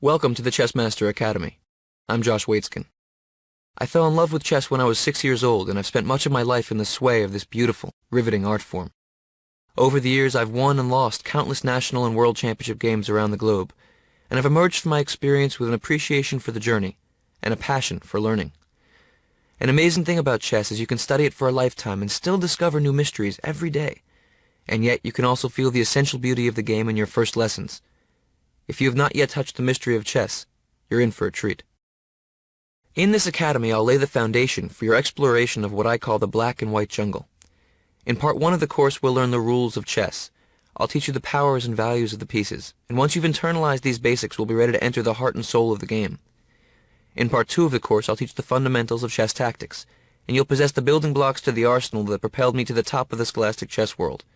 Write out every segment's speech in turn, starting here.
Welcome to the Chessmaster Academy. I'm Josh Waitzkin. I fell in love with chess when I was 6 years old, and I've spent much of my life in the sway of this beautiful, riveting art form. Over the years, I've won and lost countless national and world championship games around the globe, and I've emerged from my experience with an appreciation for the journey and a passion for learning. An amazing thing about chess is you can study it for a lifetime and still discover new mysteries every day, and yet you can also feel the essential beauty of the game in your first lessons. If you have not yet touched the mystery of chess, you're in for a treat. In this academy, I'll lay the foundation for your exploration of what I call the black and white jungle. In part 1 of the course, we'll learn the rules of chess. I'll teach you the powers and values of the pieces, and once you've internalized these basics, we'll be ready to enter the heart and soul of the game. In part 2 of the course, I'll teach the fundamentals of chess tactics, and you'll possess the building blocks to the arsenal that propelled me to the top of the scholastic chess world.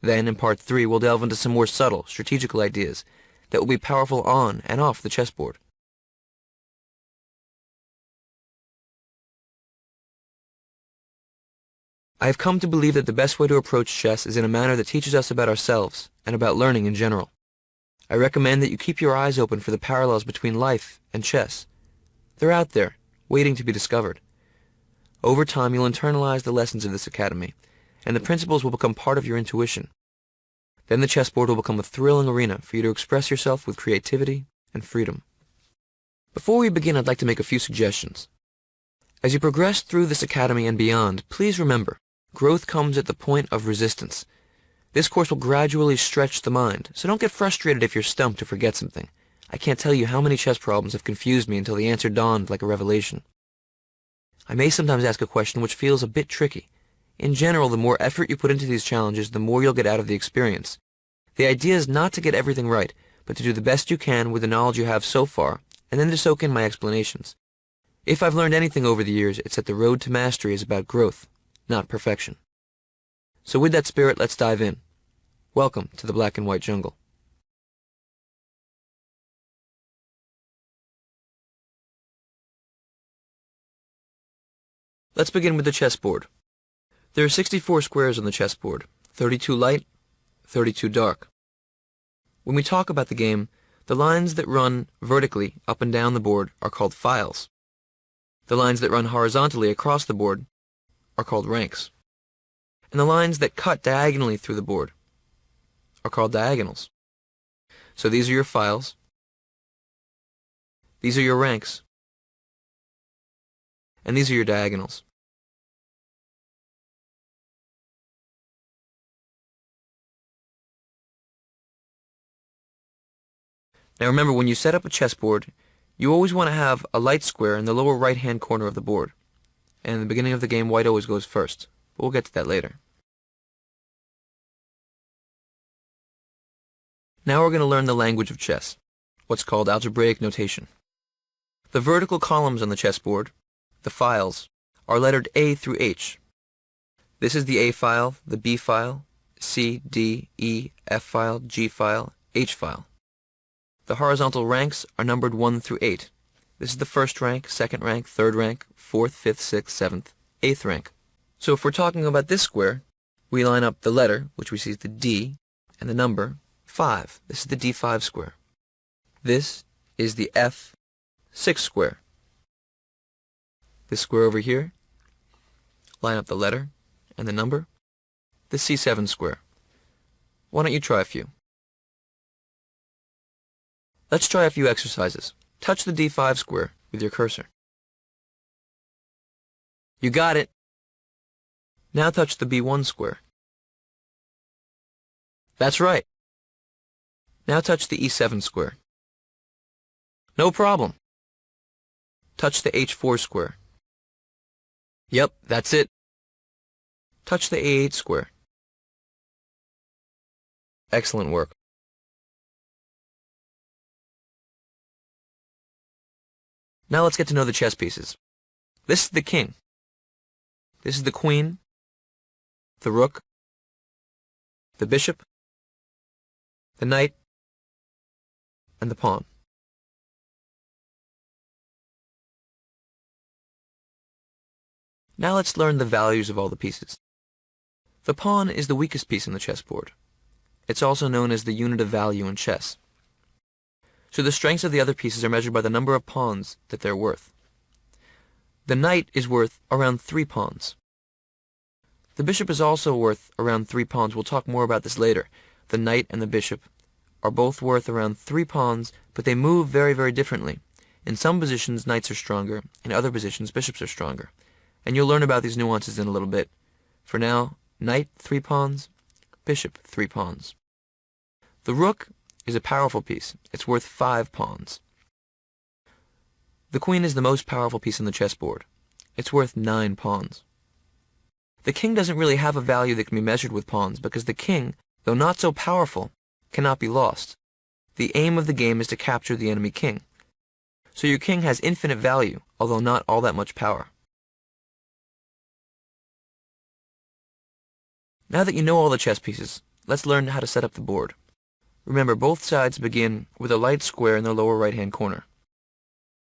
Then, in part 3, we'll delve into some more subtle, strategical ideas that will be powerful on and off the chessboard. I have come to believe that the best way to approach chess is in a manner that teaches us about ourselves and about learning in general. I recommend that you keep your eyes open for the parallels between life and chess. They're out there, waiting to be discovered. Over time, you'll internalize the lessons of this academy, and the principles will become part of your intuition. Then the chessboard will become a thrilling arena for you to express yourself with creativity and freedom. Before we begin, I'd like to make a few suggestions. As you progress through this academy and beyond, please remember, growth comes at the point of resistance. This course will gradually stretch the mind, so don't get frustrated if you're stumped or forget something. I can't tell you how many chess problems have confused me until the answer dawned like a revelation. I may sometimes ask a question which feels a bit tricky. In general, the more effort you put into these challenges, the more you'll get out of the experience. The idea is not to get everything right, but to do the best you can with the knowledge you have so far, and then to soak in my explanations. If I've learned anything over the years, it's that the road to mastery is about growth, not perfection. So with that spirit, let's dive in. Welcome to the black and white jungle. Let's begin with the chessboard. There are 64 squares on the chessboard, 32 light, 32 dark. When we talk about the game, the lines that run vertically up and down the board are called files. The lines that run horizontally across the board are called ranks. And the lines that cut diagonally through the board are called diagonals. So these are your files, these are your ranks, and these are your diagonals. Now remember, when you set up a chessboard, you always want to have a light square in the lower right-hand corner of the board. And in the beginning of the game, white always goes first. But we'll get to that later. Now we're going to learn the language of chess, what's called algebraic notation. The vertical columns on the chessboard, the files, are lettered A through H. This is the A file, the B file, C, D, E, F file, G file, H file. The horizontal ranks are numbered 1 through 8. This is the first rank, second rank, third rank, fourth, fifth, sixth, seventh, eighth rank. So if we're talking about this square, we line up the letter, which we see is the D, and the number 5. This is the D5 square. This is the F6 square. This square over here, line up the letter and the number, the C7 square. Why don't you try a few? Let's try a few exercises. Touch the D5 square with your cursor. You got it. Now touch the B1 square. That's right. Now touch the E7 square. No problem. Touch the H4 square. Yep, that's it. Touch the A8 square. Excellent work. Now let's get to know the chess pieces. This is the king. This is the queen, the rook, the bishop, the knight, and the pawn. Now let's learn the values of all the pieces. The pawn is the weakest piece on the chessboard. It's also known as the unit of value in chess. So the strengths of the other pieces are measured by the number of pawns that they're worth. The knight is worth around 3 pawns. The bishop is also worth around 3 pawns. We'll talk more about this later. The knight and the bishop are both worth around 3 pawns, but they move very, very differently. In some positions, knights are stronger. In other positions, bishops are stronger. And you'll learn about these nuances in a little bit. For now, knight 3 pawns, bishop 3 pawns. The rook is a powerful piece. It's worth 5 pawns. The queen is the most powerful piece on the chessboard. It's worth 9 pawns. The king doesn't really have a value that can be measured with pawns because the king, though not so powerful, cannot be lost. The aim of the game is to capture the enemy king. So your king has infinite value, although not all that much power. Now that you know all the chess pieces, let's learn how to set up the board. Remember, both sides begin with a light square in the lower right-hand corner.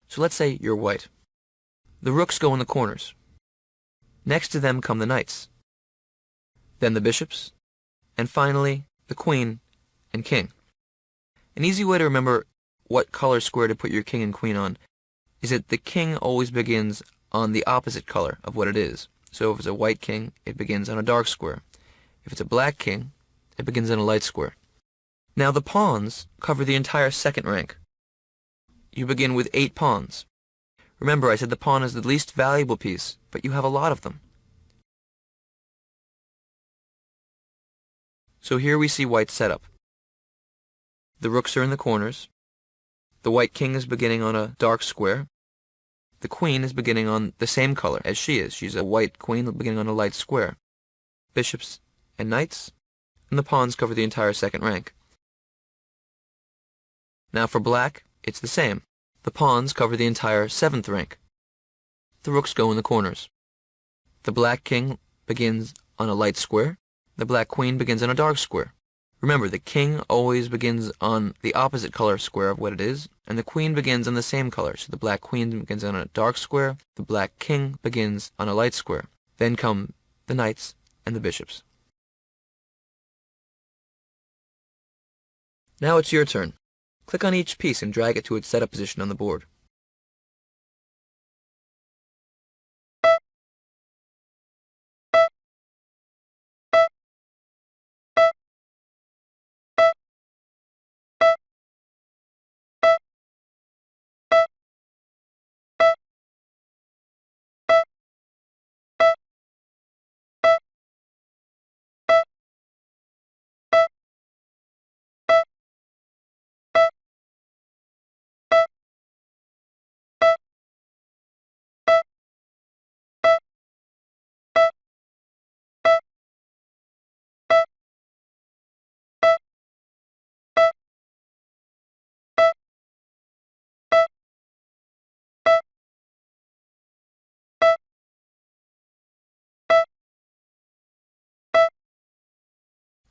So let's say you're white. The rooks go in the corners. Next to them come the knights, then the bishops, and finally the queen and king. An easy way to remember what color square to put your king and queen on is that the king always begins on the opposite color of what it is. So if it's a white king, it begins on a dark square. If it's a black king, it begins on a light square. Now the pawns cover the entire second rank. You begin with 8 pawns. Remember, I said the pawn is the least valuable piece, but you have a lot of them. So here we see white's setup. The rooks are in the corners. The white king is beginning on a dark square. The queen is beginning on the same color as she is. She's a white queen beginning on a light square. Bishops and knights, and the pawns cover the entire second rank. Now for black, it's the same. The pawns cover the entire 7th rank. The rooks go in the corners. The black king begins on a light square. The black queen begins on a dark square. Remember, the king always begins on the opposite color square of what it is, and the queen begins on the same color. So the black queen begins on a dark square. The black king begins on a light square. Then come the knights and the bishops. Now it's your turn. Click on each piece and drag it to its setup position on the board.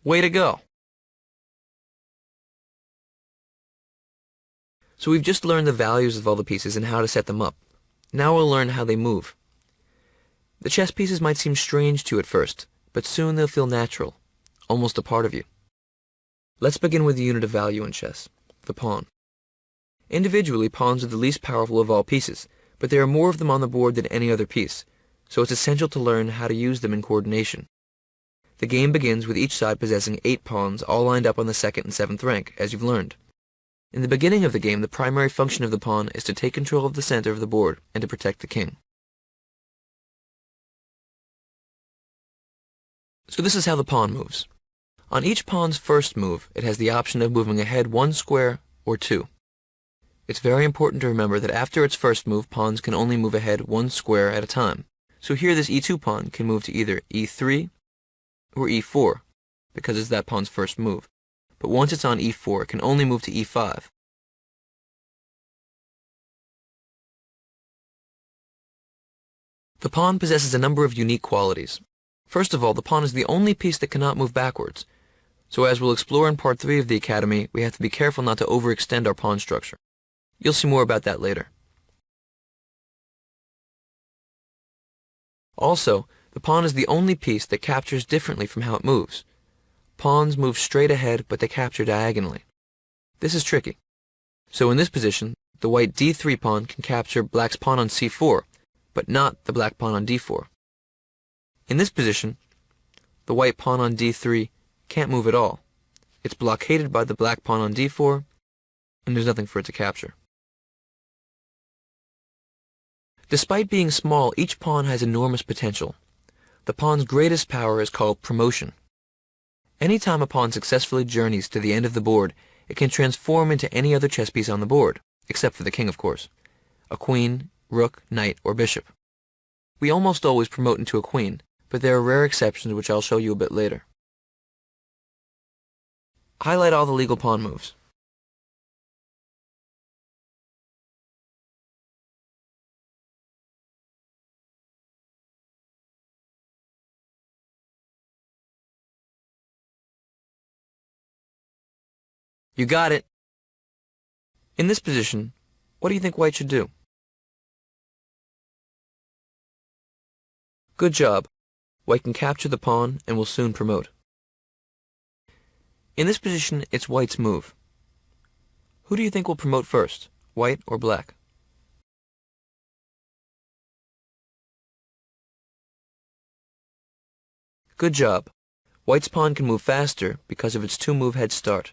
Way to go! So we've just learned the values of all the pieces and how to set them up. Now we'll learn how they move. The chess pieces might seem strange to you at first, but soon they'll feel natural, almost a part of you. Let's begin with the unit of value in chess, the pawn. Individually, pawns are the least powerful of all pieces, but there are more of them on the board than any other piece, so it's essential to learn how to use them in coordination. The game begins with each side possessing 8 pawns all lined up on the 2nd and 7th rank, as you've learned. In the beginning of the game, the primary function of the pawn is to take control of the center of the board and to protect the king. So this is how the pawn moves. On each pawn's first move, it has the option of moving ahead 1 square or 2. It's very important to remember that after its first move, pawns can only move ahead 1 square at a time. So here this e2 pawn can move to either e3 or e4, because it's that pawn's first move. But once it's on e4, it can only move to e5. The pawn possesses a number of unique qualities. First of all, the pawn is the only piece that cannot move backwards. So as we'll explore in Part 3 of the Academy, we have to be careful not to overextend our pawn structure. You'll see more about that later. Also, the pawn is the only piece that captures differently from how it moves. Pawns move straight ahead, but they capture diagonally. This is tricky. So in this position, the white d3 pawn can capture black's pawn on c4, but not the black pawn on d4. In this position, the white pawn on d3 can't move at all. It's blockaded by the black pawn on d4, and there's nothing for it to capture. Despite being small, each pawn has enormous potential. The pawn's greatest power is called promotion. Anytime a pawn successfully journeys to the end of the board, it can transform into any other chess piece on the board, except for the king, of course. A queen, rook, knight, or bishop. We almost always promote into a queen, but there are rare exceptions which I'll show you a bit later. Highlight all the legal pawn moves. You got it. In this position, what do you think white should do? Good job. White can capture the pawn and will soon promote. In this position, it's white's move. Who do you think will promote first, white or black? Good job. White's pawn can move faster because of its two-move head start.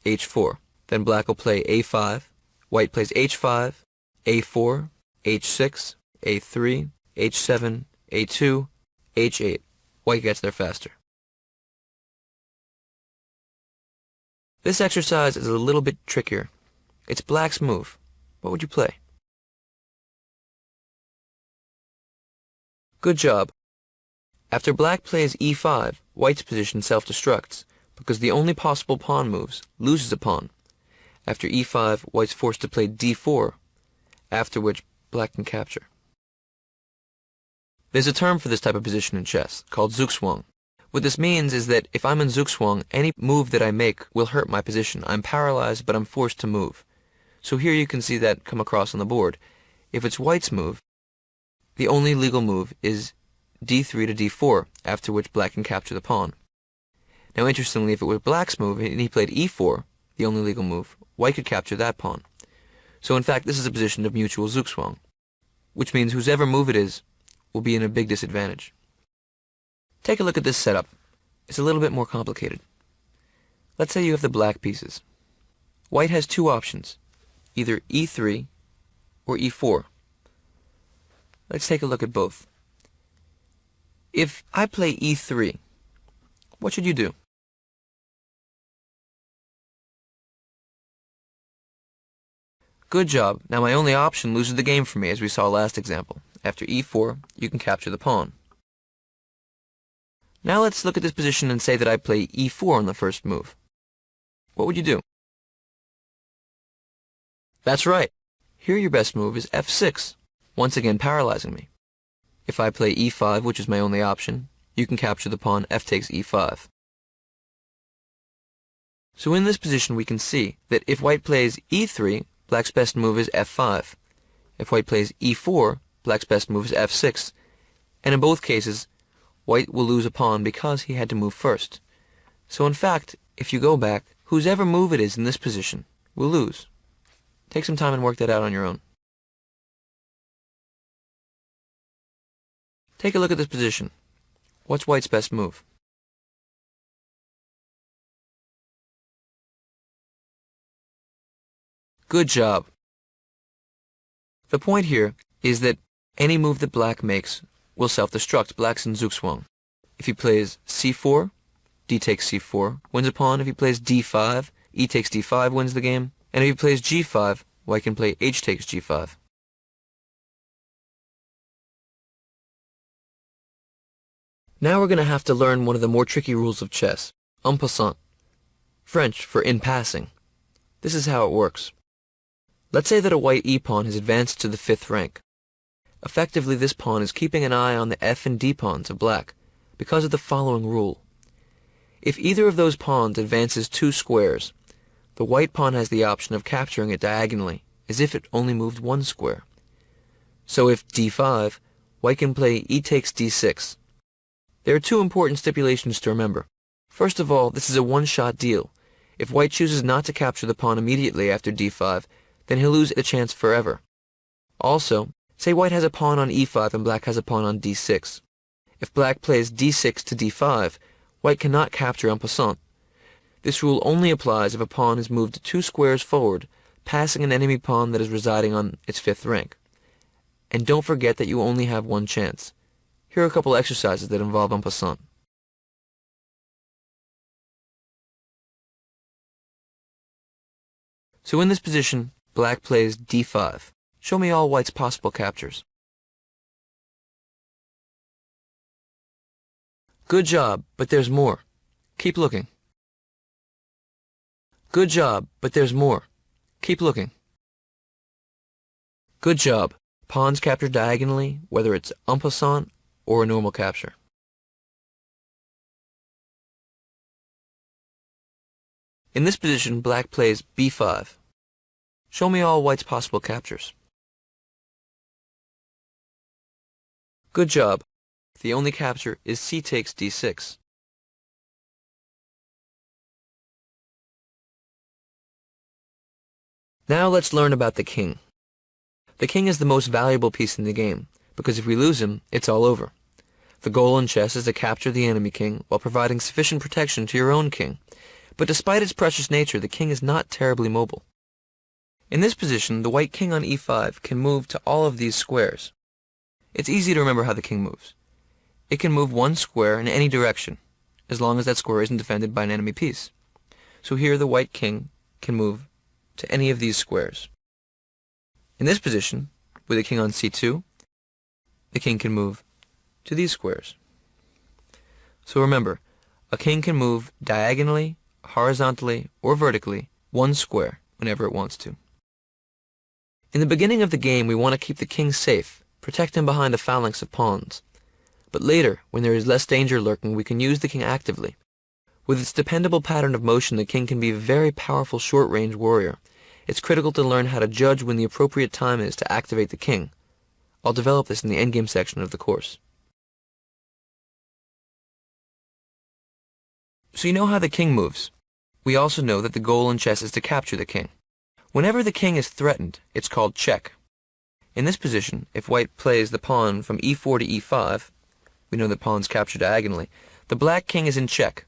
h4. Then black will play a5, white plays h5, a4, h6, a3, h7, a2, h8. White gets there faster. This exercise is a little bit trickier. It's black's move. What would you play? Good job. After black plays e5, white's position self-destructs, because the only possible pawn moves loses a pawn. After e5, white's forced to play d4, after which black can capture. There's a term for this type of position in chess, called zugzwang. What this means is that if I'm in zugzwang, any move that I make will hurt my position. I'm paralyzed, but I'm forced to move. So here you can see that come across on the board. If it's white's move, the only legal move is d3 to d4, after which black can capture the pawn. Now interestingly, if it was black's move and he played e4, the only legal move, white could capture that pawn. So in fact, this is a position of mutual zugzwang, which means whosever move it is will be in a big disadvantage. Take a look at this setup. It's a little bit more complicated. Let's say you have the black pieces. White has two options, either e3 or e4. Let's take a look at both. If I play e3, what should you do? Good job. Now my only option loses the game for me, as we saw last example. After e4, you can capture the pawn. Now let's look at this position and say that I play e4 on the first move. What would you do? That's right. Here your best move is f6, once again paralyzing me. If I play e5, which is my only option, you can capture the pawn f takes e5. So in this position we can see that if white plays e3, black's best move is f5. If white plays e4, black's best move is f6. And in both cases, white will lose a pawn because he had to move first. So in fact, if you go back, whosever move it is in this position will lose. Take some time and work that out on your own. Take a look at this position. What's white's best move? Good job. The point here is that any move that black makes will self-destruct. Black's in zugzwang. If he plays c4, d takes c4, wins a pawn. If he plays d5, e takes d5, wins the game. And if he plays g5, white can play h takes g5. Now we're going to have to learn one of the more tricky rules of chess, en passant, French for in passing. This is how it works. Let's say that a white e-pawn has advanced to the 5th rank. Effectively, this pawn is keeping an eye on the f and d pawns of black because of the following rule. If either of those pawns advances 2 squares, the white pawn has the option of capturing it diagonally, as if it only moved 1 square. So if d5, white can play e takes d6. There are 2 important stipulations to remember. First of all, this is a one-shot deal. If white chooses not to capture the pawn immediately after d5, then he'll lose the chance forever. Also, say white has a pawn on e5 and black has a pawn on d6. If black plays d6 to d5, white cannot capture en passant. This rule only applies if a pawn is moved 2 squares forward, passing an enemy pawn that is residing on its 5th rank. And don't forget that you only have one chance. Here are a couple exercises that involve en passant. So in this position, black plays d5. Show me all white's possible captures. Good job, but there's more. Keep looking. Good job, but there's more. Keep looking. Good job. Pawns captured diagonally, whether it's en passant or a normal capture. In this position, black plays b5. Show me all white's possible captures. Good job. The only capture is c takes d6. Now let's learn about the king. The king is the most valuable piece in the game, because if we lose him, it's all over. The goal in chess is to capture the enemy king while providing sufficient protection to your own king. But despite its precious nature, the king is not terribly mobile. In this position, the white king on e5 can move to all of these squares. It's easy to remember how the king moves. It can move one square in any direction, as long as that square isn't defended by an enemy piece. So here the white king can move to any of these squares. In this position, with the king on c2, the king can move to these squares. So remember, a king can move diagonally, horizontally, or vertically one square whenever it wants to. In the beginning of the game, we want to keep the king safe, protect him behind a phalanx of pawns. But later, when there is less danger lurking, we can use the king actively. With its dependable pattern of motion, the king can be a very powerful short-range warrior. It's critical to learn how to judge when the appropriate time is to activate the king. I'll develop this in the endgame section of the course. So you know how the king moves. We also know that the goal in chess is to capture the king. Whenever the king is threatened, it's called check. In this position, if white plays the pawn from e4 to e5, we know that pawns capture diagonally, the black king is in check.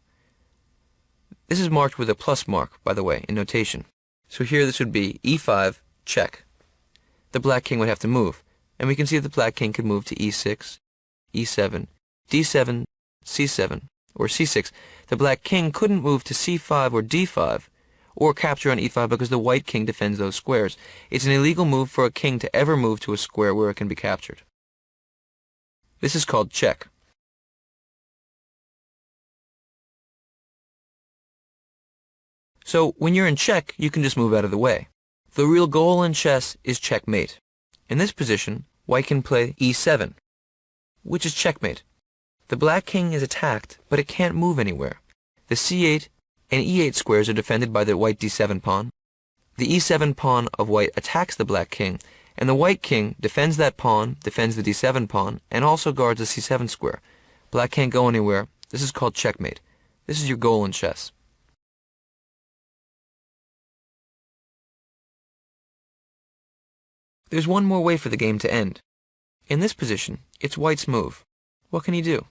This is marked with a plus mark, by the way, in notation. So here this would be e5, check. The black king would have to move, and we can see that the black king could move to e6, e7, d7, c7, or c6. The black king couldn't move to c5 or d5, or capture on e5 because the white king defends those squares. It's an illegal move for a king to ever move to a square where it can be captured. This is called check. So when you're in check, you can just move out of the way. The real goal in chess is checkmate. In this position, white can play e7, which is checkmate. The black king is attacked, but it can't move anywhere. The c8 and e8 squares are defended by the white d7 pawn. The e7 pawn of white attacks the black king, and the white king defends that pawn, defends the d7 pawn, and also guards the c7 square. Black can't go anywhere. This is called checkmate. This is your goal in chess. There's one more way for the game to end. In this position, it's white's move. What can he do?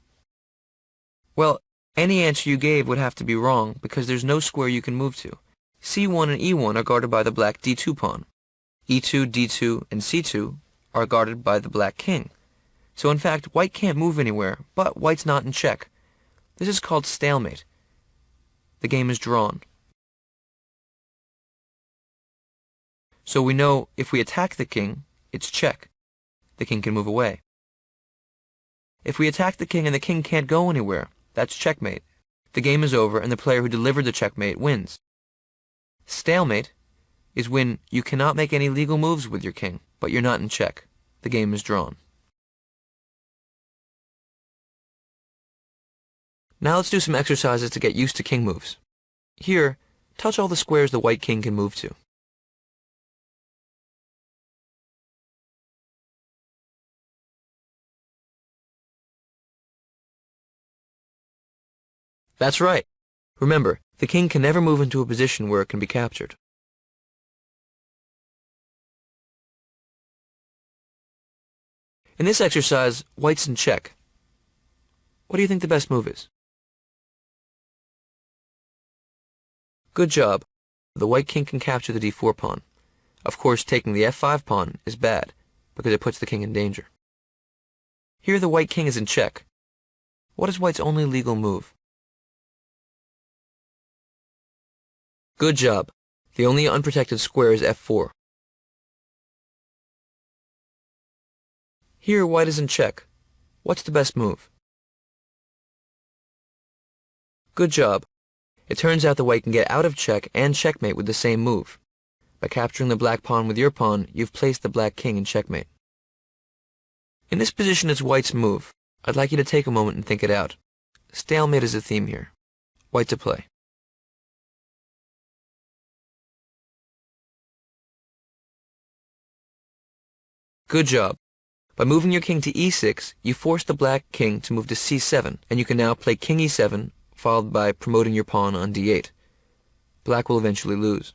Well, any answer you gave would have to be wrong because there's no square you can move to. c1 and e1 are guarded by the black d2 pawn. e2, d2, and c2 are guarded by the black king. So in fact, white can't move anywhere, but white's not in check. This is called stalemate. The game is drawn. So we know if we attack the king, it's check. The king can move away. If we attack the king and the king can't go anywhere, that's checkmate. The game is over and the player who delivered the checkmate wins. Stalemate is when you cannot make any legal moves with your king, but you're not in check. The game is drawn. Now let's do some exercises to get used to king moves. Here, touch all the squares the white king can move to. That's right. Remember, the king can never move into a position where it can be captured. In this exercise, white's in check. What do you think the best move is? Good job. The white king can capture the d4 pawn. Of course, taking the f5 pawn is bad, because it puts the king in danger. Here the white king is in check. What is white's only legal move? Good job. The only unprotected square is f4. Here white is in check. What's the best move? Good job. It turns out the white can get out of check and checkmate with the same move. By capturing the black pawn with your pawn, you've placed the black king in checkmate. In this position it's white's move. I'd like you to take a moment and think it out. Stalemate is the theme here. White to play. Good job. By moving your king to e6, you force the black king to move to c7, and you can now play king e7, followed by promoting your pawn on d8. Black will eventually lose.